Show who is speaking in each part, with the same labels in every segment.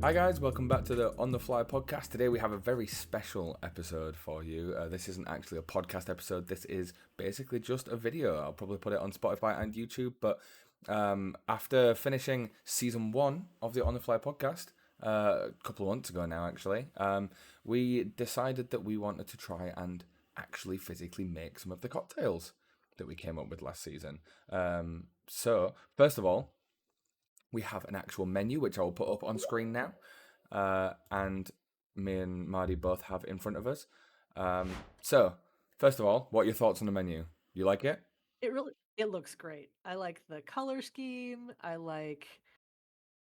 Speaker 1: Hi guys, welcome back to the On the Fly podcast. Today we have a very special episode for you. This isn't actually a podcast episode. This is basically just a video. I'll probably put it on Spotify and YouTube. But after finishing season 1 of the On the Fly podcast, a couple of months ago now actually, we decided that we wanted to try and actually physically make some of the cocktails that we came up with last season. So first of all, we have an actual menu, which I will put up on screen now. And me and Mardy both have in front of us. So, first of all, what are your thoughts on the menu? You like it?
Speaker 2: It looks great. I like the color scheme. I like,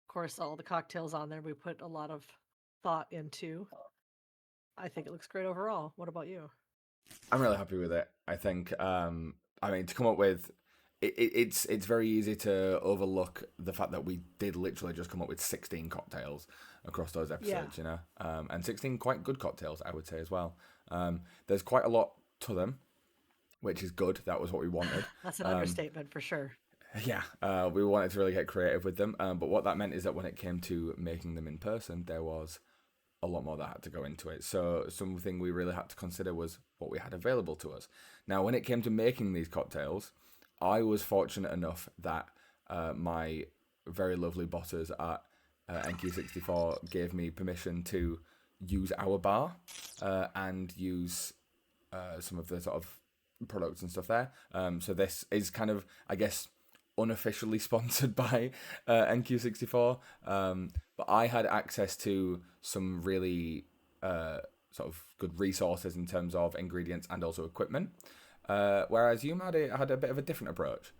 Speaker 2: of course, all the cocktails on there. We put a lot of thought into. I think it looks great overall. What about you?
Speaker 1: I'm really happy with it. I think, to come up with it's very easy to overlook the fact that we did literally just come up with 16 cocktails across those
Speaker 2: Yeah,
Speaker 1: episodes, and 16 quite good cocktails, I would say as well. There's quite a lot to them, which is good. That was what we wanted.
Speaker 2: that's an
Speaker 1: Um,
Speaker 2: understatement for sure.
Speaker 1: Yeah, we wanted to really get creative with them, but what that meant is that when it came to making them in person, there was a lot more that had to go into it. So something we really had to consider was what we had available to us. Now, when it came to making these cocktails, I was fortunate enough that my very lovely bosses at NQ64 gave me permission to use our bar and use some of the sort of products and stuff there. So this is kind of, I guess, unofficially sponsored by NQ64. But I had access to some really sort of good resources in terms of ingredients and also equipment. Whereas you had a bit of a different approach.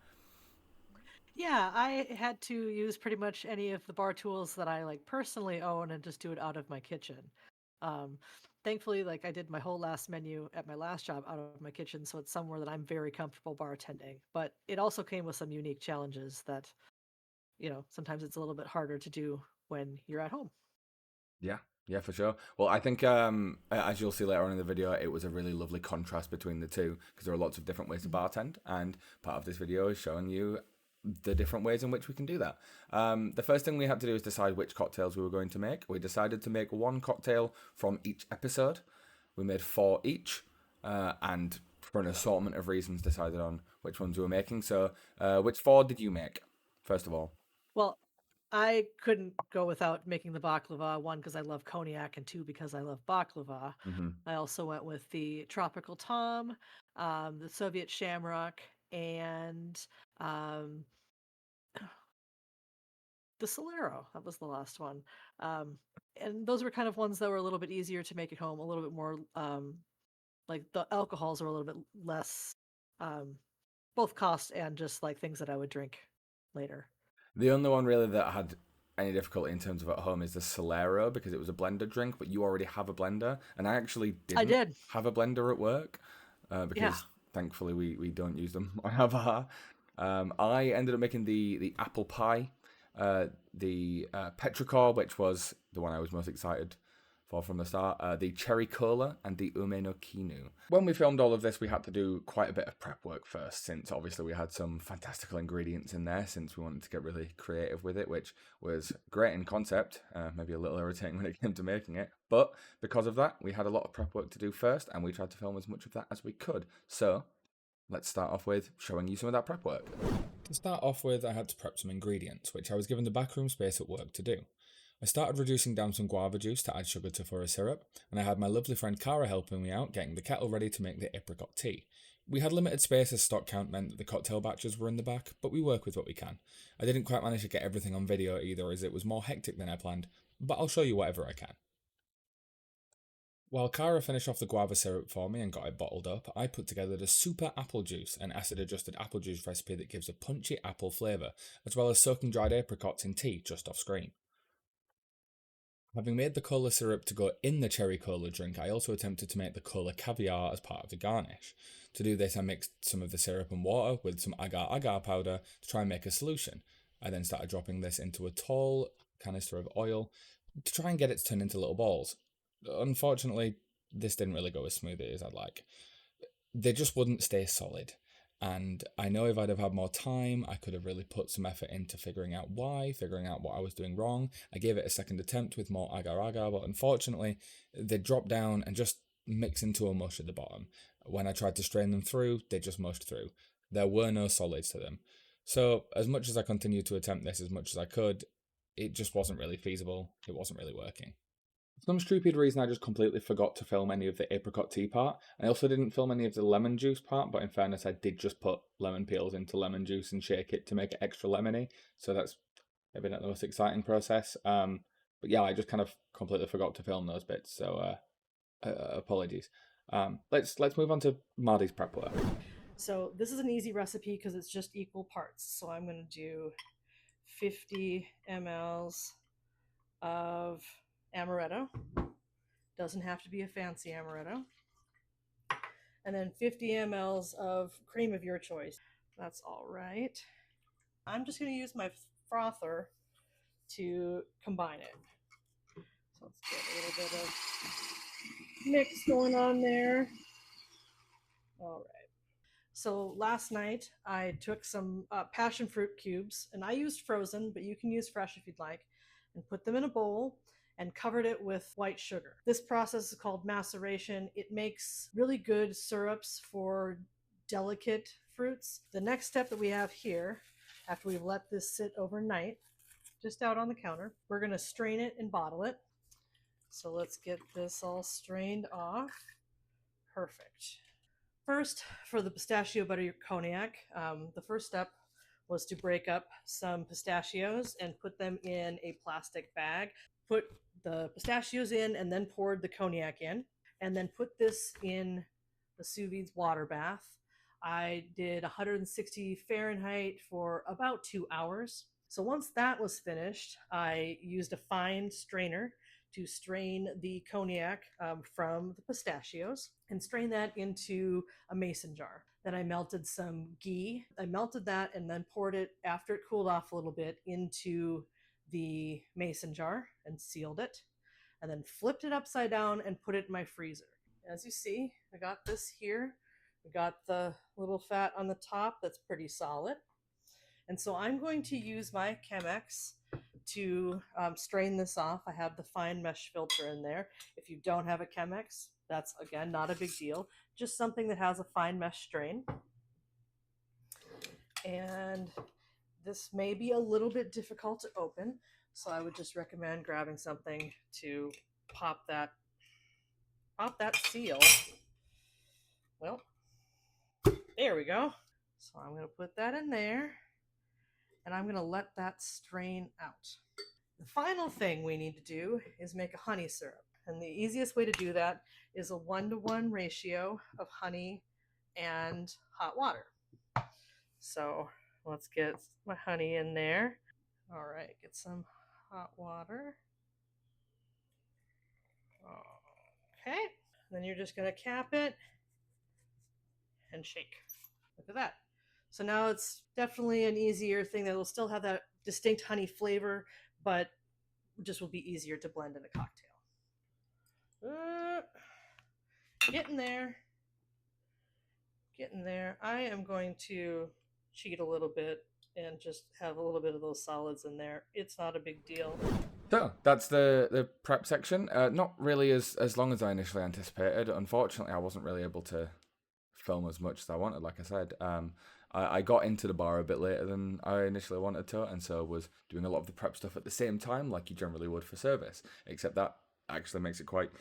Speaker 2: Yeah, I had to use pretty much any of the bar tools that I like personally own and just do it out of my kitchen. Um, Thankfully, like I did my whole last menu at my last job out of my kitchen, so it's somewhere that I'm very comfortable bartending. But it also came with some unique challenges that sometimes it's a little bit harder to do when you're at home.
Speaker 1: Yeah, yeah, for sure. Well, I think as you'll see later on in the video, it was a really lovely contrast between the two because there are lots of different ways to
Speaker 2: Mhm.
Speaker 1: bartend, and part of this video is showing you the different ways in which we can do that. The first thing we had to do is decide which cocktails we were going to make. We decided to make one cocktail from each episode. We made 4 each, and for an assortment of reasons, decided on which ones we were making. So, which 4 did you make, first of all?
Speaker 2: Well, I couldn't go without making the baklava, one because I love cognac, and two because I love baklava.
Speaker 1: Hmm.
Speaker 2: I also went with the tropical tom, the Soviet shamrock, and um, the Solero. That was the last one. Um, and those were kind of ones that were a little bit easier to make at home, a little bit more like the alcohols are a little bit less, um, both cost and just like things that I would drink later.
Speaker 1: The only one really that had any difficulty in terms of at home is the Solero because it was a blender drink, but you already have a blender, and I actually
Speaker 2: I
Speaker 1: didn't
Speaker 2: did.
Speaker 1: have a blender at work
Speaker 2: Yeah.
Speaker 1: because thankfully we don't use them on our bar. I ended up making the apple pie, the petrichor, which was the one I was most excited for from the start, the cherry cola, and the ume no kinu. When we filmed all of this, we had to do quite a bit of prep work first, since obviously we had some fantastical ingredients in there, since we wanted to get really creative with it, which was great in concept, maybe a little irritating when it came to making it. But because of that, we had a lot of prep work to do first, and we tried to film as much of that as we could. So let's start off with showing you some of that prep work. To start off with, I had to prep some ingredients, which I was given the backroom space at work to do. I started reducing down some guava juice to add sugar to for a syrup, and I had my lovely friend Cara helping me out getting the kettle ready to make the apricot tea. We had limited space as stock count meant that the cocktail batches were in the back, but we work with what we can. I didn't quite manage to get everything on video either as it was more hectic than I planned, but I'll show you whatever I can. While Cara finished off the guava syrup for me and got it bottled up, I put together the super apple juice, an acid adjusted apple juice recipe that gives a punchy apple flavour, as well as soaking dried apricots in tea just off screen. Having made the cola syrup to go in the cherry cola drink, I also attempted to make the cola caviar as part of the garnish. To do this, I mixed some of the syrup and water with some agar agar powder to try and make a solution. I then started dropping this into a tall canister of oil to try and get it to turn into little balls. Unfortunately, this didn't really go as smoothly as I'd like. They just wouldn't stay solid. And I know if I'd have had more time, I could have really put some effort into figuring out why, figuring out what I was doing wrong. I gave it a second attempt with more agar agar, but unfortunately, they dropped down and just mix into a mush at the bottom. When I tried to strain them through, they just mushed through. There were no solids to them. So, as much as I continued to attempt this as much as I could, it just wasn't really feasible. It wasn't really working. For some stupid reason, I just completely forgot to film any of the apricot tea part. I also didn't film any of the lemon juice part, but in fairness, I did just put lemon peels into lemon juice and shake it to make it extra lemony. So that's maybe not the most exciting process. But yeah, I just kind of completely forgot to film those bits. So apologies. Let's move on to Mardy's prep work.
Speaker 2: So this is an easy recipe because it's just equal parts. So I'm going to do 50 mLs of amaretto. Doesn't have to be a fancy amaretto. And then 50 mLs of cream of your choice. That's all right. I'm just going to use my frother to combine it. So let's get a little bit of mix going on there. All right. So last night I took some passion fruit cubes, and I used frozen, but you can use fresh if you'd like, and put them in a bowl and covered it with white sugar. This process is called maceration. It makes really good syrups for delicate fruits. The next step that we have here, after we've let this sit overnight, just out on the counter, we're going to strain it and bottle it. So let's get this all strained off. Perfect. First, for the pistachio butter cognac, the first step was to break up some pistachios and put them in a plastic bag. Put the pistachios in and then poured the cognac in, and then put this in the sous vide water bath. I did 160 Fahrenheit for about 2 hours. So once that was finished, I used a fine strainer to strain the cognac from the pistachios and strain that into a mason jar. Then I melted some ghee. I melted that and then poured it, after it cooled off a little bit, into the mason jar and sealed it. And then flipped it upside down and put it in my freezer. As you see, I got this here. We got the little fat on the top that's pretty solid. And so I'm going to use my Chemex to strain this off. I have the fine mesh filter in there. If you don't have a Chemex, that's again not a big deal. Just something that has a fine mesh strain. And this may be a little bit difficult to open, so I would just recommend grabbing something to pop that seal. Well, there we go. So I'm going to put that in there, and I'm going to let that strain out. The final thing we need to do is make a honey syrup. And the easiest way to do that is a 1-to-1 ratio of honey and hot water. So let's get my honey in there. All right, get some hot water. Okay, then you're just going to cap it and shake. Look at that. So now it's definitely an easier thing that will still have that distinct honey flavor, but just will be easier to blend in a cocktail. Getting there. Getting there. I am going to cheat a little bit and just have a little bit of those solids in there. It's not a big deal.
Speaker 1: So that's the prep section. Not really as long as I initially anticipated. Unfortunately, I wasn't really able to film as much as I wanted. Like I said, I got into the bar a bit later than I initially wanted to, and so was doing a lot of the prep stuff at the same time, like you generally would for service. Except that actually makes it quite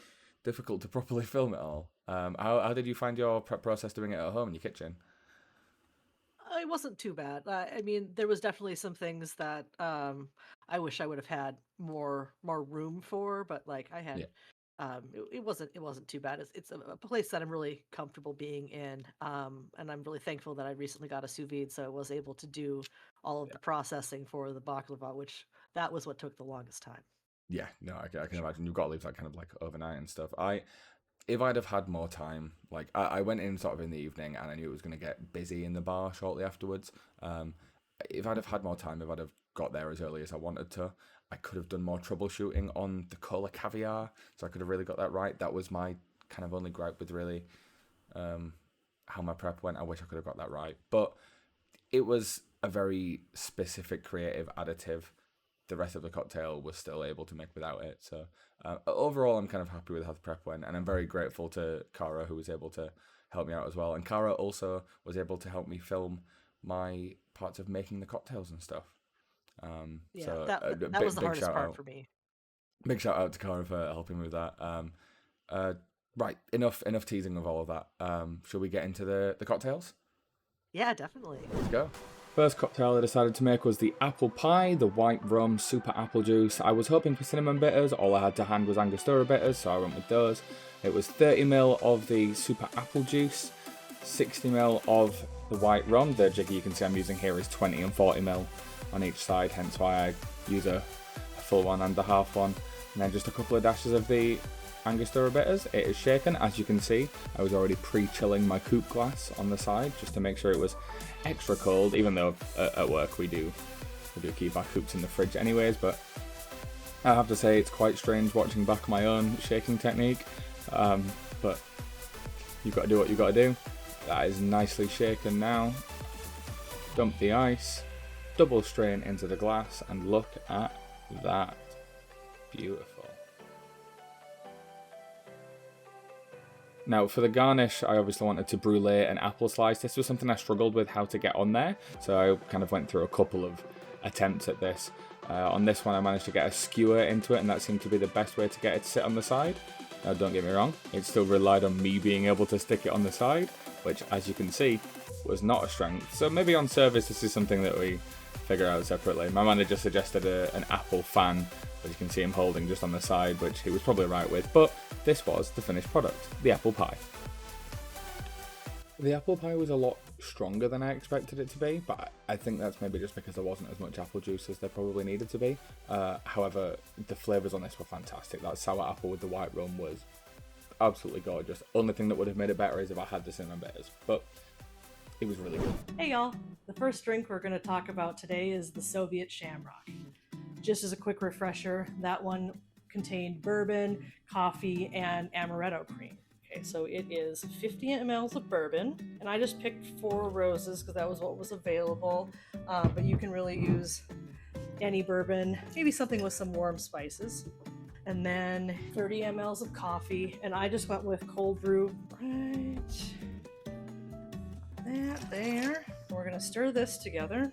Speaker 1: difficult to properly film it all. How did you find your prep process doing it at home in your kitchen?
Speaker 2: It wasn't too bad. I mean, there was definitely some things that I wish I would have had more room for, but like I had,
Speaker 1: Yeah,
Speaker 2: it wasn't too bad. It's a place that I'm really comfortable being in, and I'm really thankful that I recently got a sous vide, so I was able to do all of
Speaker 1: yeah,
Speaker 2: the processing for the baklava, which that was what took the longest time,
Speaker 1: yeah. No, I
Speaker 2: for
Speaker 1: can
Speaker 2: sure.
Speaker 1: imagine you've got to leave that kind of like overnight and stuff. If I'd have had more time, like I went in sort of in the evening and I knew it was going to get busy in the bar shortly afterwards. If I'd have had more time, if I'd have got there as early as I wanted to, I could have done more troubleshooting on the cola caviar, so I could have really got that right. That was my kind of only gripe with really how my prep went. I wish I could have got that right, but it was a very specific creative additive. The rest of the cocktail was still able to make without it. So overall, I'm kind of happy with how the prep went, and I'm very grateful to Cara, who was able to help me out as well. And Cara also was able to help me film my parts of making the cocktails and stuff.
Speaker 2: Yeah,
Speaker 1: So
Speaker 2: that was the
Speaker 1: big
Speaker 2: hardest
Speaker 1: shout
Speaker 2: part
Speaker 1: out,
Speaker 2: for me.
Speaker 1: big shout out to Cara for helping me with that. Uh, right, enough teasing of all of that. Shall we get into the cocktails?
Speaker 2: Yeah, definitely.
Speaker 1: Let's go. First cocktail I decided to make was the apple pie, the white rum super apple juice. I was hoping for cinnamon bitters, all I had to hand was Angostura bitters, so I went with those. It was 30ml of the super apple juice, 60ml of the white rum. The jigger you can see I'm using here is 20 and 40ml on each side, hence why I use a full one and a half one. And then just a couple of dashes of the Angostura bitters. It is shaken, as you can see. I was already pre-chilling my coupe glass on the side just to make sure it was extra cold, even though at work we do keep our coupes in the fridge anyways. But I have to say it's quite strange watching back my own shaking technique, but you've got to do what you've got to do. That is nicely shaken now. Dump the ice, double strain into the glass, and look at that. Beautiful. Now for the garnish, I obviously wanted to brulee an apple slice. This was something I struggled with how to get on there, so I kind of went through a couple of attempts at this. On this one I managed to get a skewer into it, and that seemed to be the best way to get it to sit on the side. Now don't get me wrong, it still relied on me being able to stick it on the side, which as you can see was not a strength. So maybe on service this is something that we figure out separately. My manager suggested an apple fan, as you can see him holding just on the side, which he was probably right with, but this was the finished product, the apple pie. The apple pie was a lot stronger than I expected it to be, but I think that's maybe just because there wasn't as much apple juice as there probably needed to be. However, the flavours on this were fantastic. That sour apple with the white rum was absolutely gorgeous. Only thing that would have made it better is if I had the cinnamon bitters, but it was really good.
Speaker 2: Hey y'all, the first drink we're going to talk about today is the Soviet Shamrock. Just as a quick refresher, that one contained bourbon, coffee, and amaretto cream. Okay, so it is 50 mLs of bourbon, and I just picked 4 roses because that was what was available, but you can really use any bourbon, maybe something with some warm spices. And then 30 mLs of coffee, and I just went with cold brew. Right, that there. We're gonna stir this together.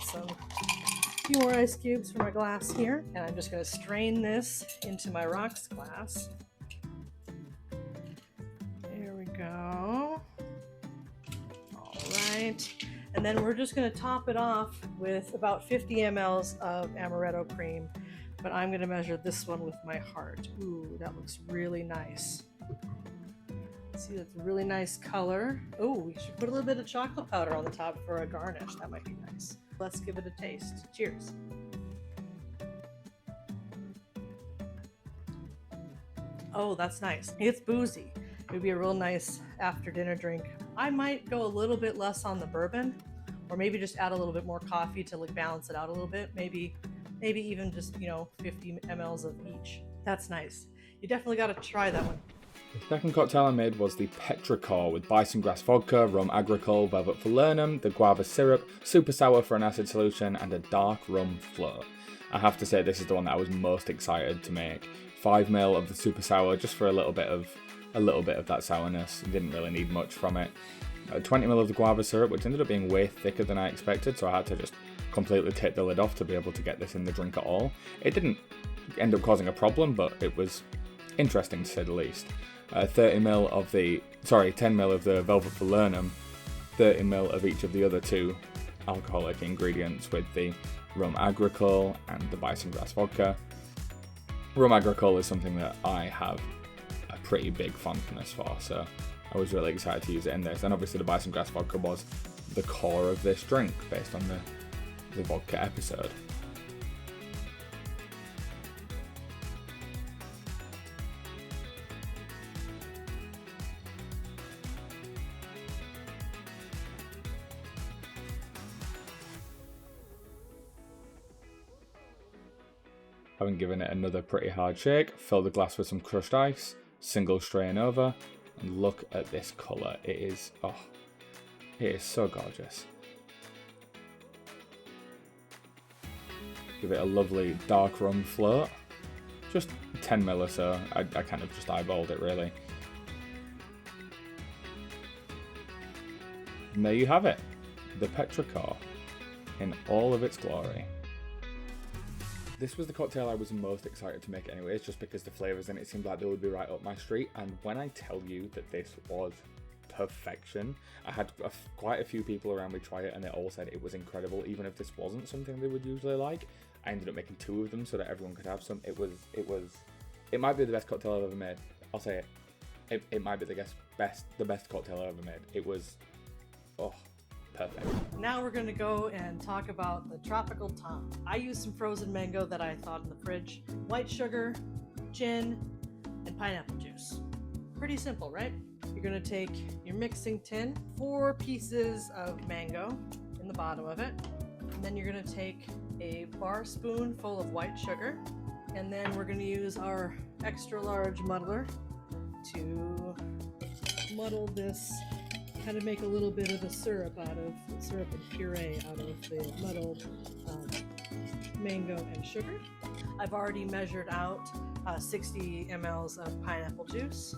Speaker 2: Some few more ice cubes for my glass here, and I'm just going to strain this into my rocks glass. There we go. All right, and then we're just going to top it off with about 50 mLs of amaretto cream, but I'm going to measure this one with my heart. Ooh, that looks really nice. See, that's a really nice color. Oh, we should put a little bit of chocolate powder on the top for a garnish. That might be nice. Let's give it a taste. Cheers. Oh, that's nice. It's boozy. It would be a real nice after dinner drink. I might go a little bit less on the bourbon, or maybe just add a little bit more coffee to like balance it out a little bit. Maybe even just, 50 mLs of each. That's nice. You definitely got to try that one.
Speaker 1: The second cocktail I made was the Petrichor with bison grass vodka, rum agricole, velvet falernum, the guava syrup, super sour for an acid solution, and a dark rum float. I have to say this is the one that I was most excited to make. 5ml of the super sour, just for a little bit of that sourness. Didn't really need much from it. 20ml of the guava syrup, which ended up being way thicker than I expected, so I had to just completely take the lid off to be able to get this in the drink at all. It didn't end up causing a problem, but it was interesting to say the least. 10ml of the velvet falernum, 30ml of each of the other 2 alcoholic ingredients with the rum agricole and the bison grass vodka. Rum agricole is something that I have a pretty big fondness for, so I was really excited to use it in this. And obviously the bison grass vodka was the core of this drink based on the vodka episode. Having given it another pretty hard shake, fill the glass with some crushed ice, single strain over, and look at this colour. It is so gorgeous. Give it a lovely dark rum float. Just 10 ml or so. I kind of just eyeballed it really. And there you have it. The Petrichor in all of its glory. This was the cocktail I was most excited to make anyways, just because the flavours in it seemed like they would be right up my street. And when I tell you that this was perfection, I had quite a few people around me try it and they all said it was incredible, even if this wasn't something they would usually like. I ended up making 2 of them so that everyone could have some. It might be the best cocktail I've ever made. I'll say it. It might be the best cocktail I've ever made. It was, perfect.
Speaker 2: Now we're going to go and talk about the Tropical Tom. I used some frozen mango that I thawed in the fridge, white sugar, gin, and pineapple juice. Pretty simple, right? You're going to take your mixing tin, 4 pieces of mango in the bottom of it, and then you're going to take a bar spoon full of white sugar, and then we're going to use our extra large muddler to muddle this, kind of make a little bit of a syrup and puree out of the muddled mango and sugar. I've already measured out 60 mLs of pineapple juice.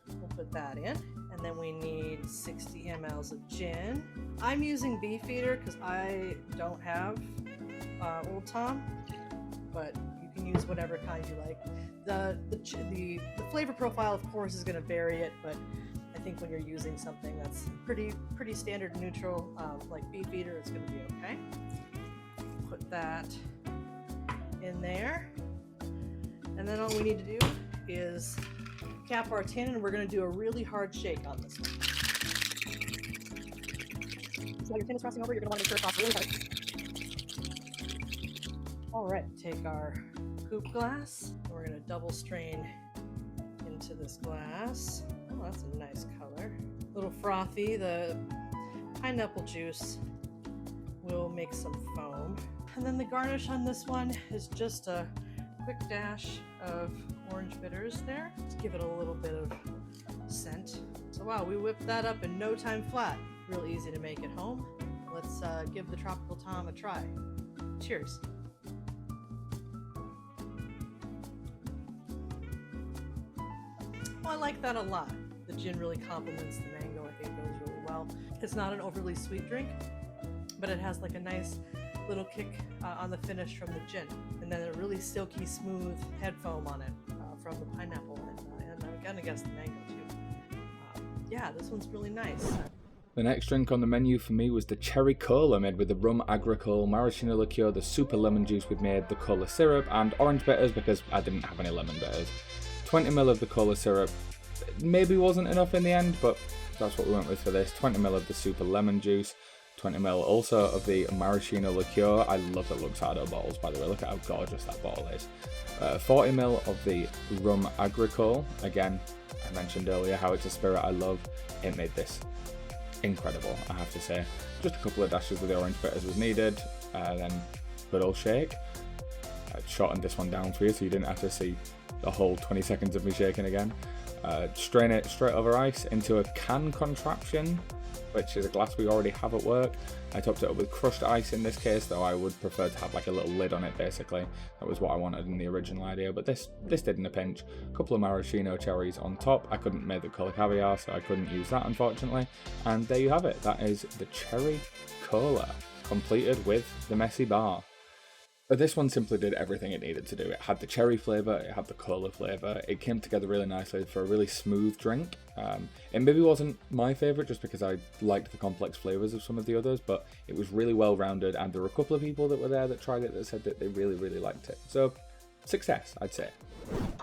Speaker 2: We'll put that in. And then we need 60 mLs of gin. I'm using Beefeater because I don't have Old Tom, but you can use whatever kind you like. The flavor profile, of course, is going to vary it, but I think when you're using something that's pretty standard neutral, like Beefeater, it's going to be okay. Put that in there, and then all we need to do is cap our tin, and we're going to do a really hard shake on this one. So while your tin is crossing over, you're going to want to make sure it's off really hard. All right, take our coupe glass, and we're going to double strain into this glass. Oh, that's a nice color. A little frothy. The pineapple juice will make some foam. And then the garnish on this one is just a quick dash of orange bitters there. Just give it a little bit of scent. So wow, we whipped that up in no time flat. Real easy to make at home. Let's give the Tropical Tom a try. Cheers. Well, I like that a lot. The gin really complements the mango. I think goes really well. It's not an overly sweet drink, but it has like a nice little kick on the finish from the gin, and then a really silky smooth head foam on it from the pineapple, and I'm gonna guess the mango too. Yeah, this one's really nice.
Speaker 1: The next drink on the menu for me was the cherry cola made with the rum agricole, maraschino liqueur, the super lemon juice we'd made, the cola syrup, and orange bitters because I didn't have any lemon bitters. 20 ml of the cola syrup maybe wasn't enough in the end, but that's what we went with for this. 20 ml of the super lemon juice, 20 ml also of the maraschino liqueur. I love the Luxardo bottles, by the way. Look at how gorgeous that bottle is. 40 ml of the rum agricole. Again, I mentioned earlier how it's a spirit I love. It made this incredible, I have to say. Just a couple of dashes of the orange bitters was needed, then good old shake. I shortened this one down for you so you didn't have to see the whole 20 seconds of me shaking again. Strain it straight over ice into a can contraption, which is a glass we already have at work. I topped it up with crushed ice in this case, though I would prefer to have like a little lid on it basically. That was what I wanted in the original idea, but this did in a pinch. A couple of maraschino cherries on top. I couldn't make the colour caviar, so I couldn't use that unfortunately. And there you have it. That is the cherry cola, completed with the messy bar. But this one simply did everything it needed to do. It had the cherry flavour, it had the cola flavour, it came together really nicely for a really smooth drink. It maybe wasn't my favourite just because I liked the complex flavours of some of the others, but it was really well rounded, and there were a couple of people that were there that tried it that said that they really, really liked it. So, success, I'd say.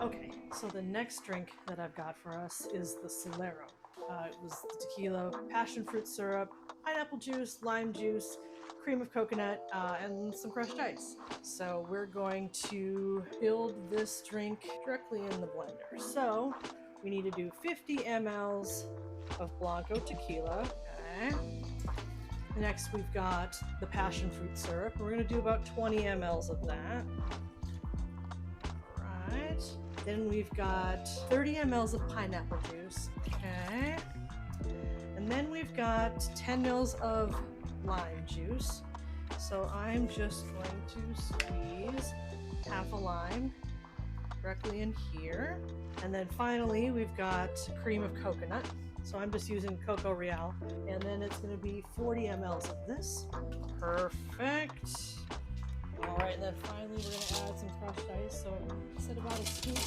Speaker 2: Okay, so the next drink that I've got for us is the Solero. It was tequila, passion fruit syrup, pineapple juice, lime juice, cream of coconut, and some crushed ice. So we're going to build this drink directly in the blender. So we need to do 50 mLs of Blanco tequila. Okay. Next we've got the passion fruit syrup. We're going to do about 20 mLs of that. Then we've got 30 mLs of pineapple juice. Okay. And then we've got 10 mLs of lime juice. So I'm just going to squeeze half a lime directly in here. And then finally, we've got cream of coconut. So I'm just using Coco Real. And then it's going to be 40 mLs of this. Perfect. All right, and then finally we're going to add some crushed ice. So instead of about a scoop,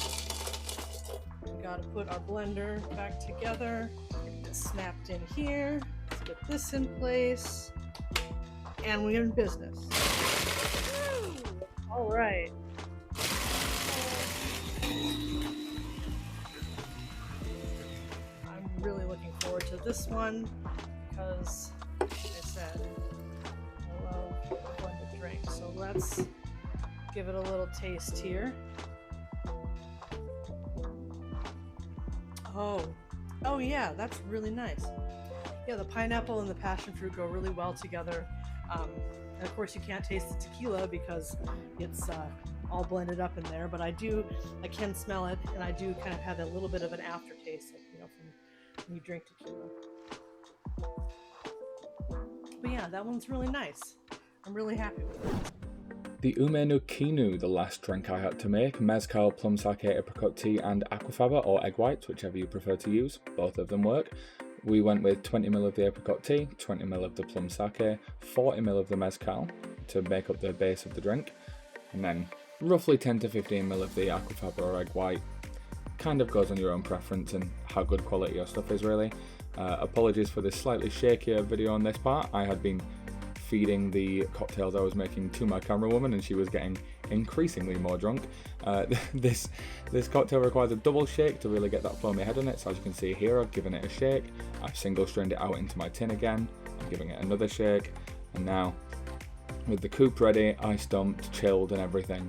Speaker 2: we got to put our blender back together. Get this snapped in here. Let's get this in place. And we're in business. All right. I'm really looking forward to this one because, like I said, I love a blended drink. So let's give it a little taste here. Oh yeah, that's really nice. Yeah, the pineapple and the passion fruit go really well together. And of course you can't taste the tequila because it's all blended up in there, but I can smell it, and I do kind of have a little bit of an aftertaste, from when you drink tequila. But yeah, that one's really nice. I'm really happy with it.
Speaker 1: The Ume no Kinu, the last drink I had to make, mezcal, plum sake, apricot tea and aquafaba or egg whites, whichever you prefer to use. Both of them work. We went with 20ml of the apricot tea, 20ml of the plum sake, 40ml of the mezcal to make up the base of the drink, and then roughly 10 to 15ml of the aquafaba or egg white. Kind of goes on your own preference and how good quality your stuff is, really. Apologies for this slightly shakier video on this part. I had been feeding the cocktails I was making to my camera woman and she was getting increasingly more drunk. This cocktail requires a double shake to really get that foamy head on it, so as you can see here I've given it a shake, I've single strained it out into my tin again, I'm giving it another shake, and now with the coupe ready, iced dumped, chilled and everything,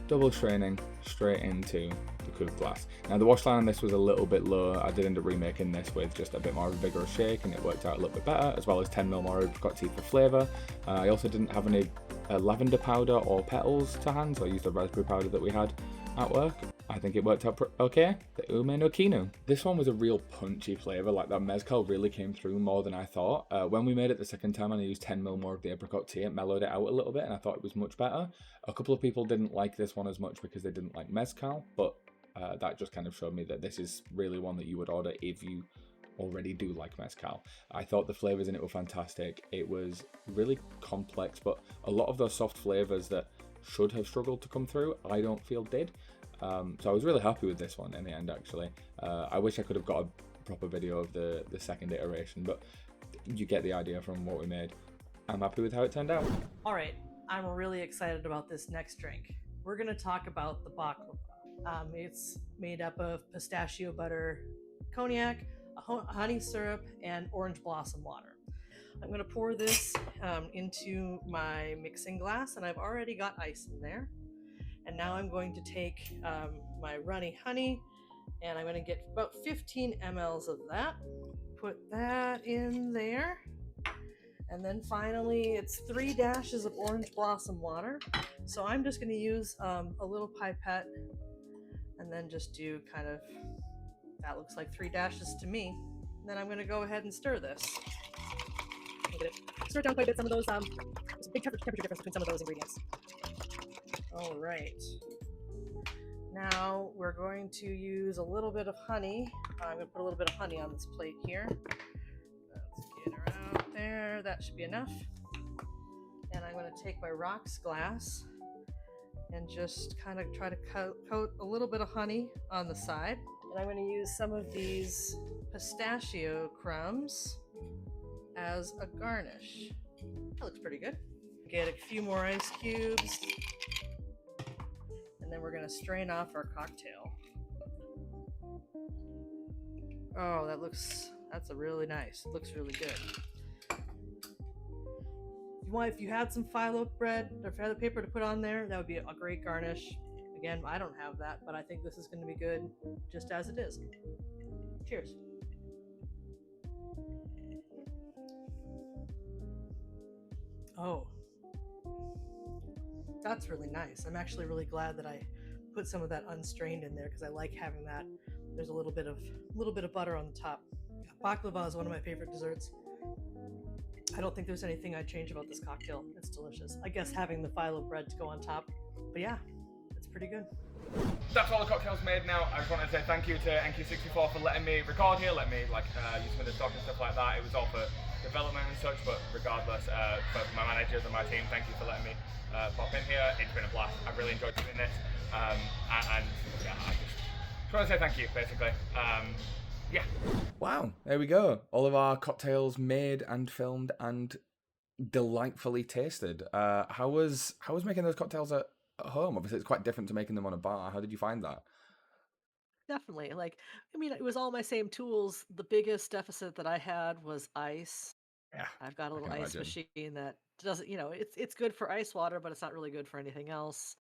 Speaker 1: double straining straight into the coupe glass. Now the wash line on this was a little bit low. I did end up remaking this with just a bit more of a vigorous shake and it worked out a little bit better, as well as 10ml more apricot tea for flavour. I also didn't have any lavender powder or petals to hand, so I used the raspberry powder that we had at work. I think it worked out okay. The Ume no Kinu. This one was a real punchy flavour, like that mezcal really came through more than I thought. When we made it the second time and I used 10ml more of the apricot tea, it mellowed it out a little bit and I thought it was much better. A couple of people didn't like this one as much because they didn't like mezcal, but that just kind of showed me that this is really one that you would order if you already do like mezcal. I thought the flavors in it were fantastic. It was really complex, but a lot of those soft flavors that should have struggled to come through, I don't feel did. So I was really happy with this one in the end, actually. I wish I could have got a proper video of the second iteration, but you get the idea from what we made. I'm happy with how it turned out.
Speaker 2: All right, I'm really excited about this next drink. We're going to talk about the baklava. It's made up of pistachio butter, cognac, honey syrup, and orange blossom water. I'm going to pour this into my mixing glass, and I've already got ice in there. And now I'm going to take my runny honey, and I'm going to get about 15 mLs of that. Put that in there. And then finally, it's 3 dashes of orange blossom water. So I'm just going to use a little pipette and then just do kind of, that looks like 3 dashes to me. And then I'm going to go ahead and stir this. Stir down quite a bit. Some of those, there's a big temperature difference between some of those ingredients. All right. Now we're going to use a little bit of honey. I'm going to put a little bit of honey on this plate here. Let's get her out there. That should be enough. And I'm going to take my rocks glass and just kind of try to coat a little bit of honey on the side. And I'm going to use some of these pistachio crumbs as a garnish. That looks pretty good. Get a few more ice cubes. And then we're going to strain off our cocktail. Oh, that's a really nice. It looks really good. If you had some phyllo bread or feather paper to put on there, that would be a great garnish. Again, I don't have that, but I think this is going to be good just as it is. Cheers. Oh, that's really nice. I'm actually really glad that I put some of that unstrained in there because I like having that. There's a little bit of butter on the top. Baklava is one of my favorite desserts. I don't think there's anything I'd change about this cocktail. It's delicious. I guess having the phyllo bread to go on top, but yeah, it's pretty good.
Speaker 1: That's all the cocktails made now. I just want to say thank you to NQ64 for letting me record here, let me like use some of the stock and stuff like that. It was all for development and such, but regardless, for my managers and my team, thank you for letting me pop in here. It's been a blast. I've really enjoyed doing this, and yeah, I just want to say thank you, basically. Yeah. Wow, there we go. All of our cocktails made and filmed and delightfully tasted. How was making those cocktails at home? Obviously, it's quite different to making them on a bar. How did you find that?
Speaker 2: Definitely. Like, I mean, it was all my same tools. The biggest deficit that I had was ice.
Speaker 1: Yeah,
Speaker 2: I've got a
Speaker 1: I
Speaker 2: little
Speaker 1: can
Speaker 2: ice
Speaker 1: imagine.
Speaker 2: machine that doesn't, it's good for ice water, but it's not really good for anything else.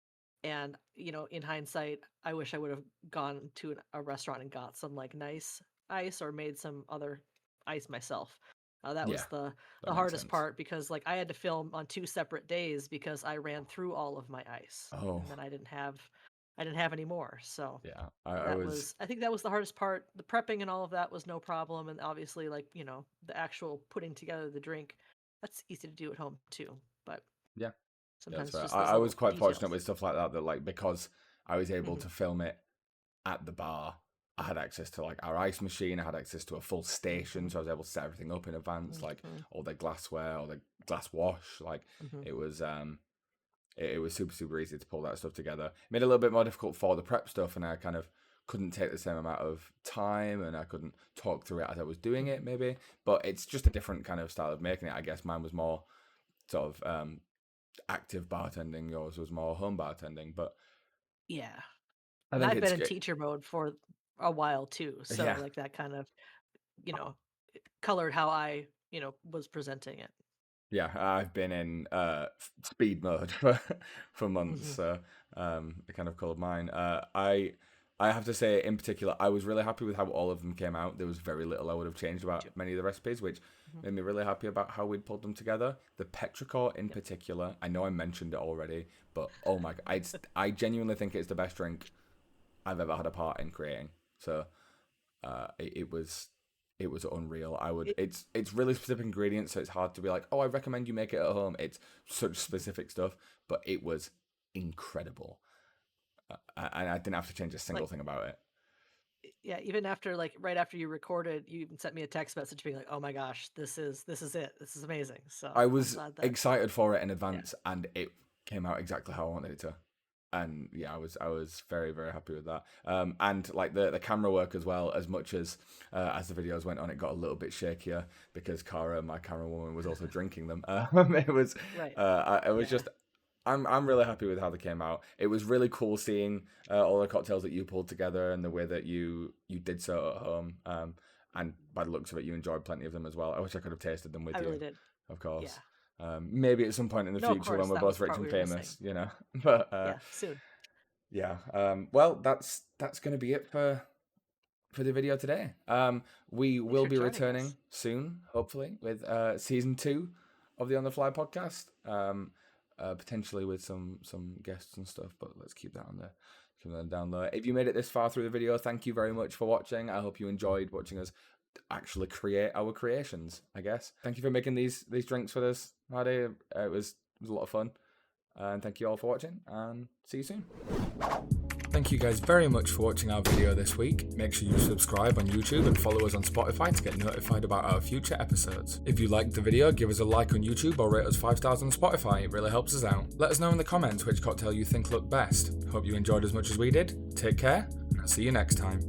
Speaker 2: And, in hindsight, I wish I would have gone to a restaurant and got some like nice ice or made some other ice myself. That was
Speaker 1: Yeah,
Speaker 2: the
Speaker 1: that makes
Speaker 2: hardest
Speaker 1: sense.
Speaker 2: part because like I had to film on 2 separate days because I ran through all of my ice
Speaker 1: Oh,
Speaker 2: and then I didn't have any more. So
Speaker 1: yeah. I was.
Speaker 2: I think that was the hardest part. The prepping and all of that was no problem, and obviously like, the actual putting together the drink, that's easy to do at home too. But
Speaker 1: Yeah, yeah, that's
Speaker 2: sometimes
Speaker 1: fair.
Speaker 2: just those
Speaker 1: I was
Speaker 2: little
Speaker 1: quite fortunate
Speaker 2: details.
Speaker 1: with stuff like that. That like because I was able
Speaker 2: Hmm.
Speaker 1: to film it at the bar, I had access to like our ice machine. I had access to a full station,
Speaker 2: Hmm.
Speaker 1: so I was able to set everything up in advance, like
Speaker 2: Hmm.
Speaker 1: all the glassware, all the glass wash. Like
Speaker 2: Hmm.
Speaker 1: it was it was super easy to pull that stuff together. It made it a little bit more difficult for the prep stuff, and I kind of couldn't take the same amount of time, and I couldn't talk through it as I was doing it,
Speaker 2: Hmm.
Speaker 1: maybe. But it's just a different kind of style of making it. I guess mine was more sort of active bartending. Yours was more home bartending, but
Speaker 2: Yeah.
Speaker 1: I
Speaker 2: And
Speaker 1: think
Speaker 2: I've been
Speaker 1: it's
Speaker 2: in teacher mode for a while too, so
Speaker 1: yeah.
Speaker 2: like that kind of, you know, colored how I, was presenting it.
Speaker 1: Yeah, I've been in speed mode for months,
Speaker 2: Hmm.
Speaker 1: so it kind of colored mine. I have to say, in particular, I was really happy with how all of them came out. There was very little I would have changed
Speaker 2: Me
Speaker 1: about
Speaker 2: too.
Speaker 1: many of the recipes, which
Speaker 2: Hmm.
Speaker 1: made me really happy about how we'd pulled them together. The petrichor in
Speaker 2: Yep.
Speaker 1: particular, I know I mentioned it already, but oh my god, I genuinely think it's the best drink I've ever had a part in creating. So it was unreal. I would
Speaker 2: It,
Speaker 1: it's really specific ingredients, so it's hard to be like, oh, I recommend you make it at home. It's such specific stuff, but it was incredible, and I didn't have to change a single
Speaker 2: like,
Speaker 1: thing about it.
Speaker 2: yeah, even after like right after you recorded, you even sent me a text message being like, "Oh my gosh, this is it. This is amazing." So
Speaker 1: I
Speaker 2: I'm
Speaker 1: was
Speaker 2: glad that,
Speaker 1: excited for it in
Speaker 2: yeah,
Speaker 1: advance, and it came out exactly how I wanted it to. And yeah, I was very happy with that. And like the camera work as well. As much as the videos went on, it got a little bit shakier because Cara, my camera woman, was also drinking them. It was
Speaker 2: right,
Speaker 1: it was
Speaker 2: yeah,
Speaker 1: just. I'm really happy with how they came out. It was really cool seeing all the cocktails that you pulled together and the way that you did so at home. And by the looks of it, you enjoyed plenty of them as well. I wish I could have tasted them with
Speaker 2: I
Speaker 1: you,
Speaker 2: really did.
Speaker 1: of
Speaker 2: Yeah,
Speaker 1: course. Maybe at some point in the
Speaker 2: no, of
Speaker 1: future when
Speaker 2: course
Speaker 1: we're
Speaker 2: that was
Speaker 1: both
Speaker 2: the
Speaker 1: rich
Speaker 2: part
Speaker 1: and
Speaker 2: we were missing.
Speaker 1: famous, But
Speaker 2: Yeah, soon.
Speaker 1: yeah. Well, that's going to be it for the video today. We
Speaker 2: Thanks
Speaker 1: will
Speaker 2: for
Speaker 1: be
Speaker 2: joining us.
Speaker 1: returning soon, hopefully, with season 2 of the On the Fly podcast. Potentially with some guests and stuff, but let's keep that on the down low. If you made it this far through the video, thank you very much for watching. I hope you enjoyed watching us actually create our creations. I guess. Thank you for making these drinks with us, Mardy. It was a lot of fun. And thank you all for watching, and see you soon. Thank you guys very much for watching our video this week. Make sure you subscribe on YouTube and follow us on Spotify to get notified about our future episodes. If you liked the video, give us a like on YouTube or rate us 5 stars on Spotify. It really helps us out. Let us know in the comments which cocktail you think looked best. Hope you enjoyed as much as we did. Take care, and I'll see you next time.